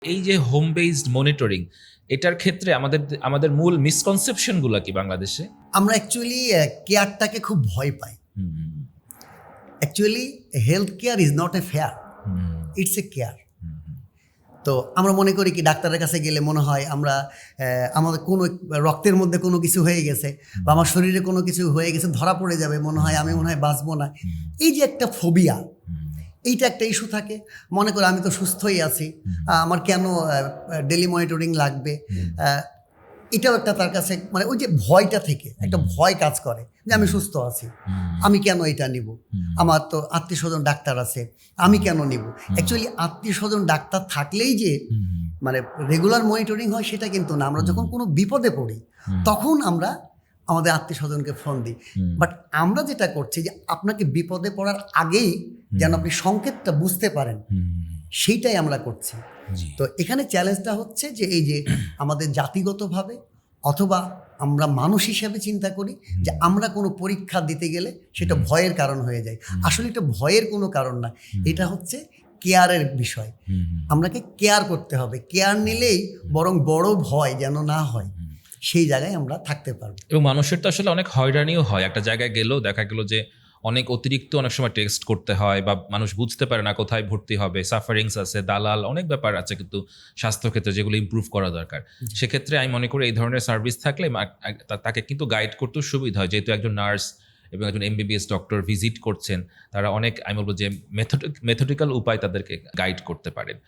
এই যে home based monitoring, এটার ক্ষেত্রে আমাদের মূল মিসকনসেপশন গুলা কি বাংলাদেশে? আমরা অ্যাকচুয়ালি কেয়ারটাকে খুব ভয় পাই। Actually health care is not a fair, it's a care. তো আমরা মনে করি কি ডাক্তারের কাছে গেলে মনে হয় আমরা আমাদের কোনো রক্তের মধ্যে কোনো কিছু হয়ে গেছে বা আমার শরীরে কোনো কিছু হয়ে গেছে, ধরা পড়ে যাবে, মনে হয় আমি মনে হয় বাঁচবো না। এই যে একটা ফোবিয়া, এইটা একটা ইস্যু থাকে। মনে করো আমি তো সুস্থই আছি, আমার কেন ডেলি মনিটরিং লাগবে? এটাও একটা তার কাছে মানে ওই যে ভয়টা থেকে একটা ভয় কাজ করে যে আমি সুস্থ আছি, আমি কেন এটা নিব? আমার তো আত্মীয় স্বজন ডাক্তার আছে, আমি কেন নিব? অ্যাকচুয়ালি আত্মীয় স্বজন ডাক্তার থাকলেই যে মানে রেগুলার মনিটরিং হয় সেটা কিন্তু না। আমরা যখন কোনো বিপদে পড়ি তখন আমরা আমাদের আত্মীয় স্বজনকে ফোন দিই। বাট আমরা যেটা করছি যে আপনাকে বিপদে পড়ার আগেই যেন আপনি সংকেতটা বুঝতে পারেন, সেইটাই আমরা করছি। তো এখানে চ্যালেঞ্জটা হচ্ছে যে এই যে আমাদের জাতিগতভাবে অথবা আমরা মানুষ হিসেবে চিন্তা করি যে আমরা কোনো পরীক্ষা দিতে গেলে সেটা ভয়ের কারণ হয়ে যায়। আসলে এটা ভয়ের কোনো কারণ না, এটা হচ্ছে কেয়ারের বিষয়। আপনাকে কেয়ার করতে হবে, কেয়ার নিলেই বরং বড় ভয় যেন না হয়, সেই জায়গায় আমরা থাকতে পারবো। এবং মানুষের তো আসলে অনেক হয়রানিও হয়, একটা জায়গায় গেলেও দেখা গেল যে অনেক অতিরিক্ত অনেক সময় টেস্ট করতে হয় বা মানুষ বুঝতে পারে না কোথায় ভর্তি হবে, সাফারিংস আছে, দালাল, অনেক ব্যাপার আছে কিন্তু স্বাস্থ্যক্ষেত্রে যেগুলো ইমপ্রুভ করা দরকার। সেক্ষেত্রে আমি মনে করি এই ধরনের সার্ভিস থাকলে তাকে কিন্তু গাইড করতেও সুবিধা হয়, যেহেতু একজন নার্স এবং একজন MBBS ডক্টর ভিজিট করছেন, তারা অনেক আমি বলবো যে মেথডিক্যাল উপায় তাদেরকে গাইড করতে পারেন।